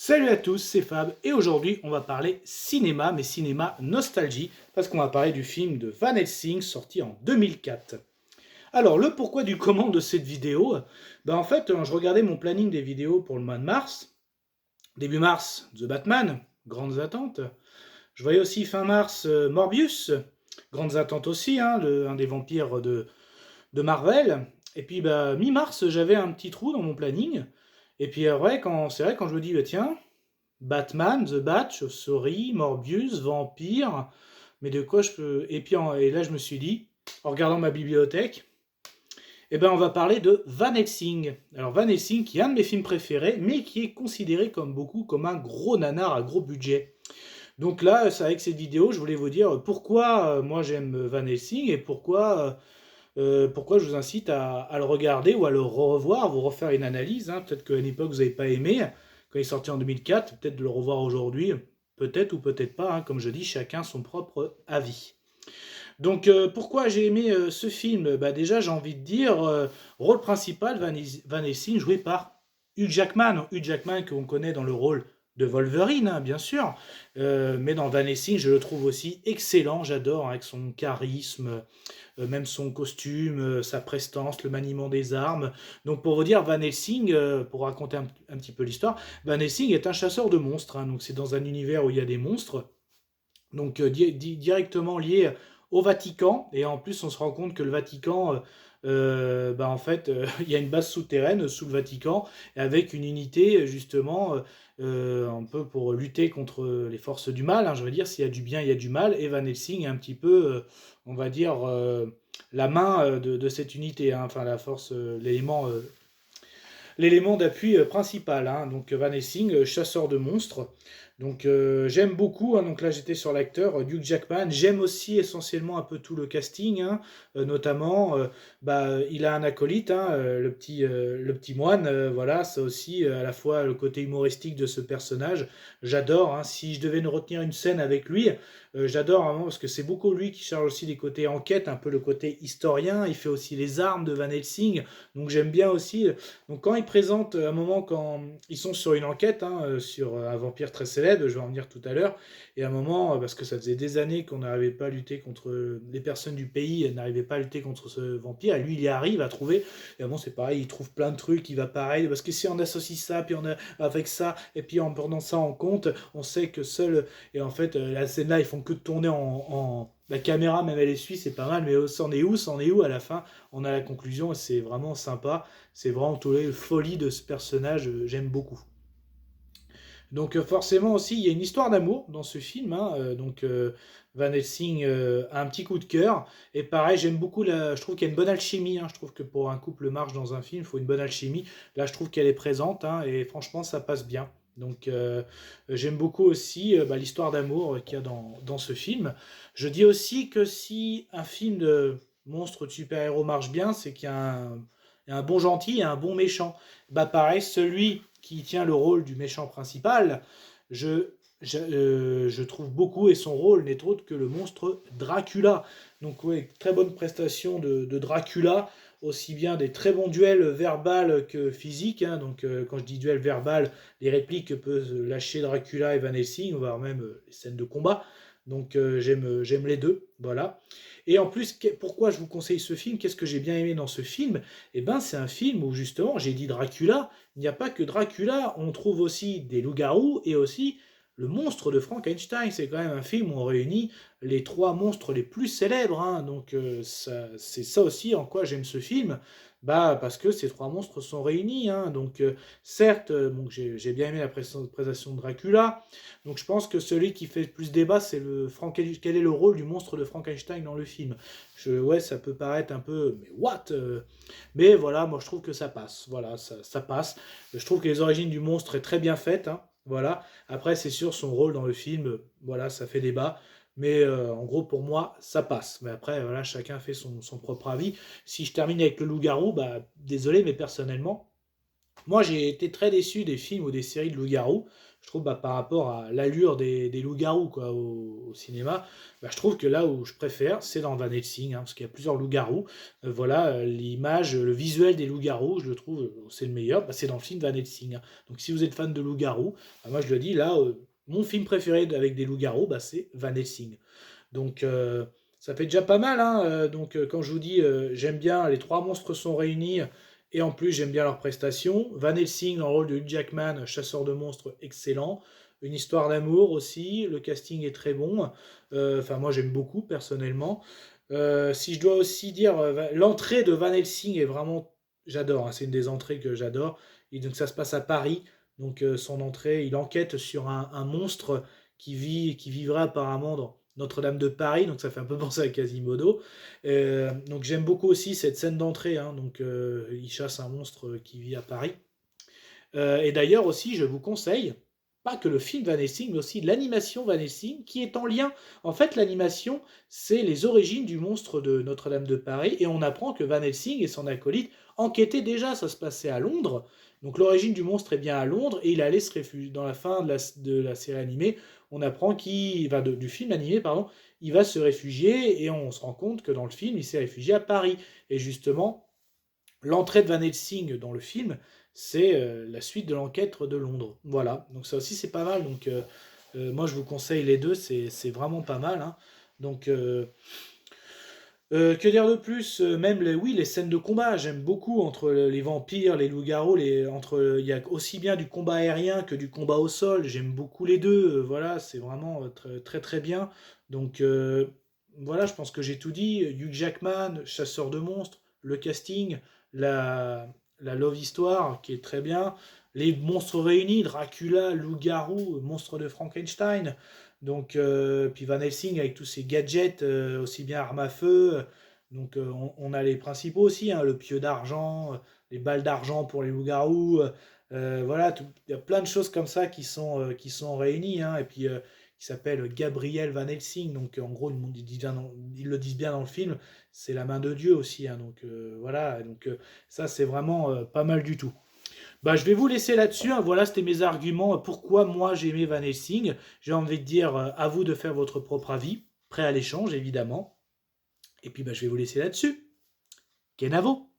Salut à tous, c'est Fab et aujourd'hui on va parler cinéma, mais cinéma nostalgie, parce qu'on va parler du film de Van Helsing sorti en 2004. Alors le pourquoi du comment de cette vidéo, en fait je regardais mon planning des vidéos pour le mois de mars. Début mars, The Batman, grandes attentes. Je voyais aussi fin mars Morbius, grandes attentes aussi, hein, un des vampires de Marvel. Et puis mi-mars j'avais un petit trou dans mon planning. Et puis c'est vrai quand je me dis tiens, Batman, The Bat, Chauve-souris, Morbius, Vampire, mais de quoi je peux... Et là je me suis dit, en regardant ma bibliothèque, on va parler de Van Helsing. Alors Van Helsing qui est un de mes films préférés, mais qui est considéré comme beaucoup comme un gros nanar à gros budget. Donc là, c'est avec cette vidéo, je voulais vous dire pourquoi moi j'aime Van Helsing et pourquoi je vous incite à le regarder ou à le revoir, vous refaire une analyse. Hein. Peut-être qu'à une époque vous n'avez pas aimé, quand il est sorti en 2004, peut-être de le revoir aujourd'hui, peut-être ou peut-être pas. Hein. Comme je dis, chacun son propre avis. Donc pourquoi j'ai aimé ce film? Déjà j'ai envie de dire, rôle principal, Van Helsing joué par Hugh Jackman. Hugh Jackman qu'on connaît dans le rôle de Wolverine, hein, bien sûr. Mais dans Van Helsing, je le trouve aussi excellent, j'adore, hein, avec son charisme, même son costume, sa prestance, le maniement des armes. Donc pour vous dire, Van Helsing, pour raconter un petit peu l'histoire, Van Helsing est un chasseur de monstres. Hein, donc c'est dans un univers où il y a des monstres, donc directement lié au Vatican. Et en plus, on se rend compte que le Vatican, en fait, il y a une base souterraine sous le Vatican, avec une unité, justement, un peu pour lutter contre les forces du mal. Hein, je veux dire, s'il y a du bien, il y a du mal. Et Van Helsing est un petit peu, on va dire, la main de cette unité. Hein, enfin, la force, l'élément d'appui principal. Hein, donc Van Helsing, chasseur de monstres. Donc j'aime beaucoup, hein, donc là j'étais sur l'acteur Hugh Jackman, j'aime aussi essentiellement un peu tout le casting, hein, notamment il a un acolyte, hein, le petit moine, voilà, c'est aussi à la fois le côté humoristique de ce personnage, j'adore, hein, si je devais ne retenir une scène avec lui, j'adore vraiment parce que c'est beaucoup lui qui charge aussi les côtés enquête, un peu le côté historien, il fait aussi les armes de Van Helsing, donc j'aime bien aussi, donc quand il présente à un moment quand ils sont sur une enquête, hein, sur un vampire très célèbre, je vais en venir tout à l'heure, et à un moment, parce que ça faisait des années qu'on n'arrivait pas à lutter contre, les personnes du pays n'arrivaient pas à lutter contre ce vampire, et lui il y arrive à trouver, et bon c'est pareil, il trouve plein de trucs, il va pareil, parce que si on associe ça, puis on a avec ça, et puis en prenant ça en compte, on sait que seul, et en fait la scène là ils font que de tourner la caméra, même elle essuie, c'est pas mal, mais c'en est où à la fin? On a la conclusion, et c'est vraiment sympa. C'est vraiment toute la folie de ce personnage, j'aime beaucoup. Donc forcément aussi, il y a une histoire d'amour dans ce film. Hein, Van Helsing a un petit coup de cœur. Et pareil, j'aime beaucoup, je trouve qu'il y a une bonne alchimie. Hein, je trouve que pour un couple marche dans un film, il faut une bonne alchimie. Là, je trouve qu'elle est présente, hein, et franchement, ça passe bien. Donc j'aime beaucoup aussi l'histoire d'amour qu'il y a dans ce film. Je dis aussi que si un film de monstre de super-héros marche bien, c'est qu'il y a un bon gentil et un bon méchant. Pareil, celui qui tient le rôle du méchant principal, je trouve beaucoup, et son rôle n'est autre que le monstre Dracula. Donc ouais, très bonne prestation de Dracula, aussi bien des très bons duels verbal que physiques. Hein. Donc quand je dis duel verbal, les répliques que peuvent lâcher Dracula et Van Helsing, voire même les scènes de combat. Donc j'aime les deux, voilà. Et en plus, pourquoi je vous conseille ce film? Qu'est-ce que j'ai bien aimé dans ce film? C'est un film où justement, j'ai dit Dracula, il n'y a pas que Dracula, on trouve aussi des loups-garous et aussi le monstre de Frankenstein. C'est quand même un film où on réunit les trois monstres les plus célèbres. Hein. Donc c'est ça aussi en quoi j'aime ce film. Parce que ces trois monstres sont réunis. Hein. Donc certes, j'ai bien aimé la présentation de Dracula. Donc je pense que celui qui fait le plus débat, c'est quel est le rôle du monstre de Frankenstein dans le film. Ouais, ça peut paraître un peu, mais what? Mais voilà, moi je trouve que ça passe. Voilà, ça passe. Je trouve que les origines du monstre est très bien faites. Hein, voilà. Après, c'est sûr, son rôle dans le film, voilà, ça fait débat. Mais en gros, pour moi, ça passe. Mais après, voilà, chacun fait son propre avis. Si je termine avec le loup-garou, désolé, mais personnellement, Moi, j'ai été très déçu des films ou des séries de loups-garous. Je trouve, par rapport à l'allure des loups-garous quoi, au cinéma, je trouve que là où je préfère, c'est dans Van Helsing, hein, parce qu'il y a plusieurs loups-garous. Voilà, l'image, le visuel des loups-garous, je le trouve, c'est le meilleur. C'est dans le film Van Helsing, hein. Donc si vous êtes fan de loups-garous, moi je le dis là, mon film préféré avec des loups-garous, c'est Van Helsing. Donc ça fait déjà pas mal, hein. Donc quand je vous dis, j'aime bien, les trois monstres sont réunis, et en plus j'aime bien leurs prestations. Van Helsing dans le rôle de Hugh Jackman, chasseur de monstres, excellent. Une histoire d'amour aussi, le casting est très bon. Enfin moi j'aime beaucoup personnellement. Si je dois aussi dire, l'entrée de Van Helsing est vraiment, j'adore, hein, c'est une des entrées que j'adore. Et donc ça se passe à Paris. Donc son entrée, il enquête sur un monstre qui vivrait apparemment dans Notre-Dame de Paris, donc ça fait un peu penser à Quasimodo. Donc j'aime beaucoup aussi cette scène d'entrée, hein, donc il chasse un monstre qui vit à Paris. Et d'ailleurs aussi, je vous conseille, pas que le film Van Helsing, mais aussi l'animation Van Helsing, qui est en lien. En fait, l'animation, c'est les origines du monstre de Notre-Dame de Paris, et on apprend que Van Helsing et son acolyte enquêtaient déjà, ça se passait à Londres. Donc l'origine du monstre est bien à Londres, et il allait se réfugier, dans la fin de la série animée, on apprend qu'il va, du film animé, pardon, il va se réfugier, et on se rend compte que dans le film, il s'est réfugié à Paris. Et justement, l'entrée de Van Helsing dans le film, c'est la suite de l'enquête de Londres. Voilà, donc ça aussi c'est pas mal. Donc moi je vous conseille les deux, c'est vraiment pas mal, hein. Donc que dire de plus? Même oui, les scènes de combat, j'aime beaucoup entre les vampires, les loups-garous, il y a aussi bien du combat aérien que du combat au sol. J'aime beaucoup les deux. Voilà, c'est vraiment très, très très bien. Donc voilà, je pense que j'ai tout dit. Hugh Jackman, chasseur de monstres, le casting, la, la love histoire qui est très bien. Les monstres réunis, Dracula, loup-garou, monstre de Frankenstein. Donc, puis Van Helsing avec tous ses gadgets, aussi bien armes à feu. Donc, on a les principaux aussi, hein, le pieu d'argent, les balles d'argent pour les loups-garous. Voilà, il y a plein de choses comme ça qui sont réunies, hein, et puis qui s'appelle Gabriel Van Helsing. Donc, en gros, ils le disent bien dans le film, c'est la main de Dieu aussi, hein. Donc, voilà, donc ça, c'est vraiment pas mal du tout. Je vais vous laisser là-dessus, hein. Voilà, c'était mes arguments. Pourquoi moi j'ai aimé Van Helsing. J'ai envie de dire à vous de faire votre propre avis. Prêt à l'échange, évidemment. Et puis je vais vous laisser là-dessus. Kenavo.